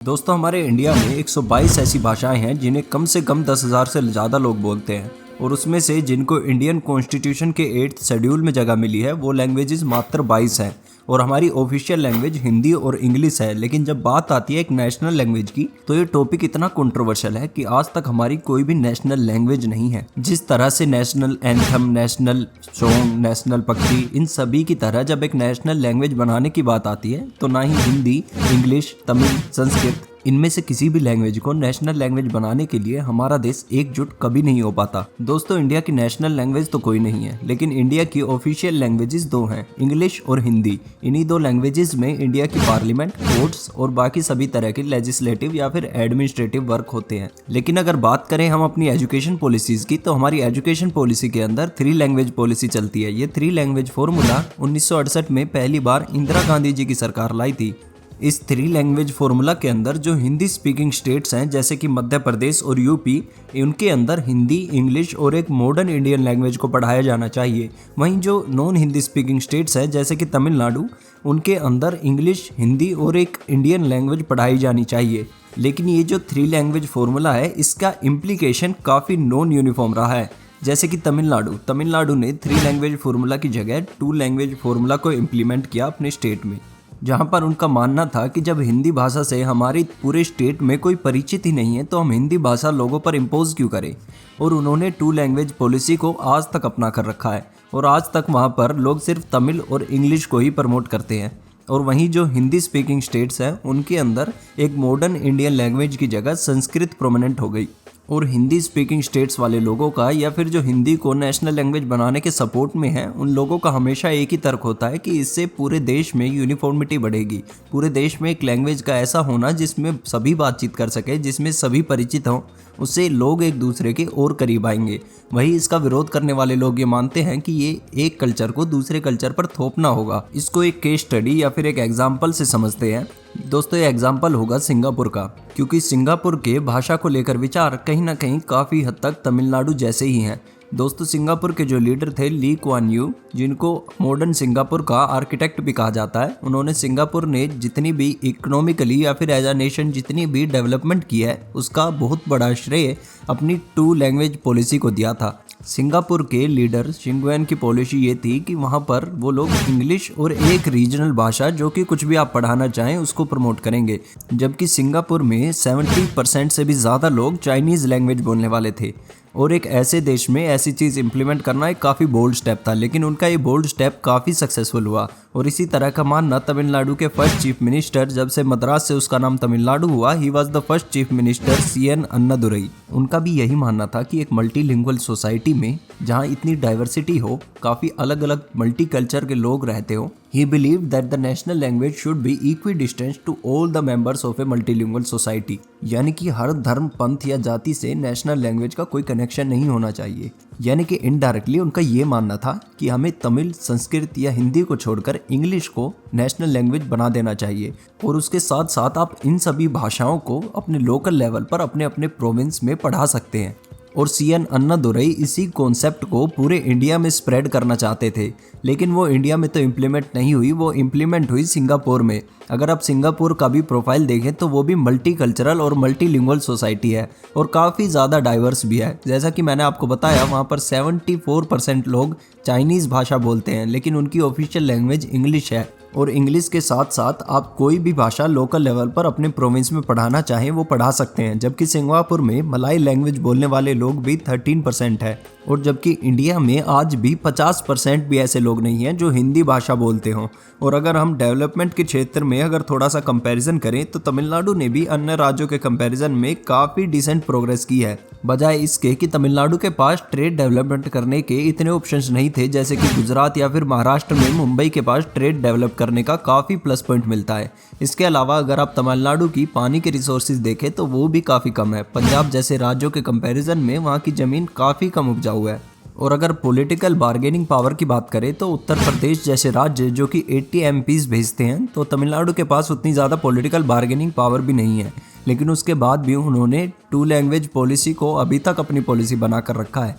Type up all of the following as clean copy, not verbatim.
दोस्तों हमारे इंडिया में 122 ऐसी भाषाएं हैं जिन्हें कम से कम 10,000 से ज़्यादा लोग बोलते हैं और उसमें से जिनको इंडियन कॉन्स्टिट्यूशन के 8th शेड्यूल में जगह मिली है वो लैंग्वेजेस मात्र 22 हैं और हमारी ऑफिशियल लैंग्वेज हिंदी और इंग्लिश है। लेकिन जब बात आती है एक नेशनल लैंग्वेज की तो ये टॉपिक इतना कंट्रोवर्शियल है कि आज तक हमारी कोई भी नेशनल लैंग्वेज नहीं है। जिस तरह से national anthem, national song, national पक्षी, इन सभी की तरह जब एक नेशनल लैंग्वेज बनाने की बात आती है तो ना ही हिंदी, इंग्लिश, तमिल, संस्कृत, इनमें से किसी भी लैंग्वेज को नेशनल लैंग्वेज बनाने के लिए हमारा देश एकजुट कभी नहीं हो पाता। दोस्तों इंडिया की नेशनल लैंग्वेज तो कोई नहीं है, लेकिन इंडिया की ऑफिशियल लैंग्वेजेस दो हैं, इंग्लिश और हिंदी। इन्हीं दो लैंग्वेजेस में इंडिया की पार्लियामेंट, कोर्ट्स और बाकी सभी तरह के लेजिस्लेटिव या फिर एडमिनिस्ट्रेटिव वर्क होते हैं। लेकिन अगर बात करें हम अपनी एजुकेशन पॉलिसीज की तो हमारी एजुकेशन पॉलिसी के अंदर 3 लैंग्वेज पॉलिसी चलती है। ये 3 लैंग्वेज फॉर्मूला 1968 में पहली बार इंदिरा गांधी जी की सरकार लाई थी। इस 3 लैंग्वेज फॉर्मूला के अंदर जो हिंदी स्पीकिंग स्टेट्स हैं जैसे कि मध्य प्रदेश और यूपी, उनके अंदर हिंदी, इंग्लिश और एक मॉडर्न इंडियन लैंग्वेज को पढ़ाया जाना चाहिए। वहीं जो नॉन हिंदी स्पीकिंग स्टेट्स हैं जैसे कि तमिलनाडु, उनके अंदर इंग्लिश, हिंदी और एक इंडियन लैंग्वेज पढ़ाई जानी चाहिए। लेकिन ये जो 3 लैंग्वेज फॉर्मूला है इसका इम्प्लीकेशन काफ़ी नॉन यूनिफॉर्म रहा है। जैसे कि तमिलनाडु ने 3 लैंग्वेज फॉर्मूला की जगह 2 लैंग्वेज फॉर्मूला को इम्प्लीमेंट किया अपने स्टेट में, जहाँ पर उनका मानना था कि जब हिंदी भाषा से हमारी पूरे स्टेट में कोई परिचित ही नहीं है तो हम हिंदी भाषा लोगों पर इम्पोज क्यों करें। और उन्होंने 2 लैंग्वेज पॉलिसी को आज तक अपना कर रखा है और आज तक वहाँ पर लोग सिर्फ तमिल और इंग्लिश को ही प्रमोट करते हैं। और वहीं जो हिंदी स्पीकिंग स्टेट्स हैं उनके अंदर एक मॉडर्न इंडियन लैंग्वेज की जगह संस्कृत प्रोमिनेंट हो गई। और हिंदी स्पीकिंग स्टेट्स वाले लोगों का या फिर जो हिंदी को नेशनल लैंग्वेज बनाने के सपोर्ट में है, उन लोगों का हमेशा एक ही तर्क होता है कि इससे पूरे देश में यूनिफॉर्मिटी बढ़ेगी। पूरे देश में एक लैंग्वेज का ऐसा होना जिसमें सभी बातचीत कर सके, जिसमें सभी परिचित हों, उससे लोग एक दूसरे के और करीब आएंगे। वही इसका विरोध करने वाले लोग ये मानते हैं कि ये एक कल्चर को दूसरे कल्चर पर थोपना होगा। इसको एक केस स्टडी या फिर एक एग्जाम्पल से समझते हैं। दोस्तों ये एग्जाम्पल होगा सिंगापुर का, क्योंकि सिंगापुर के भाषा को लेकर विचार कहीं ना कहीं काफ़ी हद तक तमिलनाडु जैसे ही हैं। दोस्तों सिंगापुर के जो लीडर थे ली कुआन यू, जिनको मॉडर्न सिंगापुर का आर्किटेक्ट भी कहा जाता है, उन्होंने सिंगापुर ने जितनी भी इकोनॉमिकली या फिर एज अ नेशन जितनी भी डेवलपमेंट की है उसका बहुत बड़ा श्रेय अपनी 2 लैंग्वेज पॉलिसी को दिया था। सिंगापुर के लीडर शिंगुएन की पॉलिसी ये थी कि वहाँ पर वो लोग इंग्लिश और एक रीजनल भाषा जो कि कुछ भी आप पढ़ाना चाहें उसको प्रमोट करेंगे, जबकि सिंगापुर में 70% से भी ज़्यादा लोग चाइनीज़ लैंग्वेज बोलने वाले थे। और एक ऐसे देश में ऐसी चीज़ इम्प्लीमेंट करना एक काफ़ी बोल्ड स्टेप था, लेकिन उनका ये बोल्ड स्टेप काफ़ी सक्सेसफुल हुआ। और इसी तरह का मानना तमिलनाडु के फर्स्ट चीफ मिनिस्टर, जब से मद्रास से उसका नाम तमिलनाडु हुआ, he was the first chief minister CN Annadurai, उनका भी यही मानना था कि एक मल्टीलिंगुअल सोसाइटी में जहाँ इतनी डाइवर्सिटी हो, काफ़ी अलग अलग मल्टी कल्चर के लोग रहते हो, he believed that the national language should be equidistant to all the members of a multilingual society। यानी कि हर धर्म, पंथ या जाति से नेशनल लैंग्वेज का कोई कनेक्शन नहीं होना चाहिए। यानी कि इनडायरेक्टली उनका ये मानना था कि हमें तमिल, संस्कृत या हिंदी को छोड़कर इंग्लिश को नेशनल लैंग्वेज बना देना चाहिए। और उसके साथ साथ आप इन सभी भाषाओं को अपने लोकल लेवल पर अपने अपने प्रोविंस में पढ़ा सकते हैं। और CN अन्नादुरई इसी कॉन्सेप्ट को पूरे इंडिया में स्प्रेड करना चाहते थे, लेकिन वो इंडिया में तो इम्प्लीमेंट नहीं हुई, वो इम्प्लीमेंट हुई सिंगापुर में। अगर आप सिंगापुर का भी प्रोफाइल देखें तो वो भी मल्टी कल्चरल और मल्टीलिंगुअल सोसाइटी है और काफ़ी ज़्यादा डाइवर्स भी है। जैसा कि मैंने आपको बताया, वहाँ पर 74% लोग चाइनीज़ भाषा बोलते हैं, लेकिन उनकी ऑफिशियल लैंग्वेज इंग्लिश है। और इंग्लिश के साथ साथ आप कोई भी भाषा लोकल लेवल पर अपने प्रोविंस में पढ़ाना चाहें वो पढ़ा सकते हैं, जबकि सिंगापुर में मलाई लैंग्वेज बोलने वाले लोग भी 13% है। और जबकि इंडिया में आज भी 50% भी ऐसे लोग नहीं हैं जो हिंदी भाषा बोलते हों। और अगर हम डेवलपमेंट के क्षेत्र में अगर थोड़ा सा कंपैरिजन करें तो तमिलनाडु ने भी अन्य राज्यों के कंपैरिजन में काफ़ी डिसेंट प्रोग्रेस की है, बजाय इसके कि तमिलनाडु के पास ट्रेड डेवलपमेंट करने के इतने ऑप्शंस नहीं थे जैसे कि गुजरात या फिर महाराष्ट्र में मुंबई के पास ट्रेड डेवलप करने का काफ़ी प्लस पॉइंट मिलता है। इसके अलावा अगर आप तमिलनाडु की पानी के रिसोर्सेज देखें तो वो भी काफ़ी कम है। पंजाब जैसे राज्यों के कंपैरिजन में वहाँ की ज़मीन काफ़ी कम उपजाऊ है। और अगर पॉलिटिकल बार्गेनिंग पावर की बात करें तो उत्तर प्रदेश जैसे राज्य जो कि 80 MPs भेजते हैं, तो तमिलनाडु के पास उतनी ज़्यादा पॉलिटिकल बार्गेनिंग पावर भी नहीं है, लेकिन उसके बाद भी उन्होंने 2 लैंग्वेज पॉलिसी को अभी तक अपनी पॉलिसी बनाकर रखा है।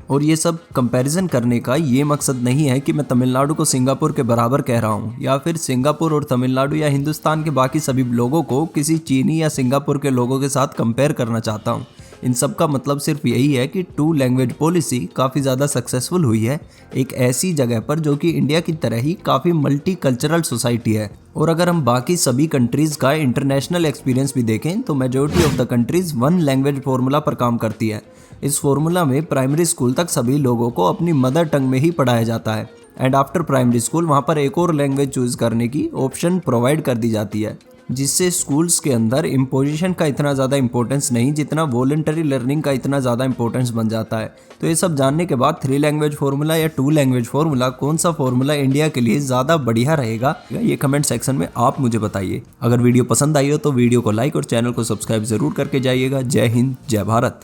और ये सब कंपैरिजन करने का ये मकसद नहीं है कि मैं तमिलनाडु को सिंगापुर के बराबर कह रहा हूँ या फिर सिंगापुर और तमिलनाडु या हिंदुस्तान के बाकी सभी लोगों को किसी चीनी या सिंगापुर के लोगों के साथ कंपेयर करना चाहता हूँ। इन सब का मतलब सिर्फ यही है कि 2 लैंग्वेज पॉलिसी काफ़ी ज़्यादा सक्सेसफुल हुई है एक ऐसी जगह पर जो कि इंडिया की तरह ही काफ़ी मल्टी कल्चरल सोसाइटी है। और अगर हम बाकी सभी कंट्रीज़ का इंटरनेशनल एक्सपीरियंस भी देखें तो majority of the countries 1 language formula पर काम करती है। इस फार्मूला में प्राइमरी स्कूल तक सभी लोगों को अपनी मदर टंग में ही पढ़ाया जाता है एंड आफ्टर प्राइमरी स्कूल वहाँ पर एक और लैंग्वेज चूज़ करने की ऑप्शन प्रोवाइड कर दी जाती है, जिससे स्कूल्स के अंदर इम्पोजिशन का इतना ज़्यादा इंपॉर्टेंस नहीं जितना वॉलंटरी लर्निंग का इतना ज़्यादा इंपॉर्टेंस बन जाता है। तो ये सब जानने के बाद 3 लैंग्वेज फार्मूला या 2 लैंग्वेज फार्मूला कौन सा फार्मूला इंडिया के लिए ज़्यादा बढ़िया रहेगा, ये कमेंट सेक्शन में आप मुझे बताइए। अगर वीडियो पसंद आई हो तो वीडियो को लाइक और चैनल को सब्सक्राइब जरूर करके जाइएगा। जय हिंद, जय भारत।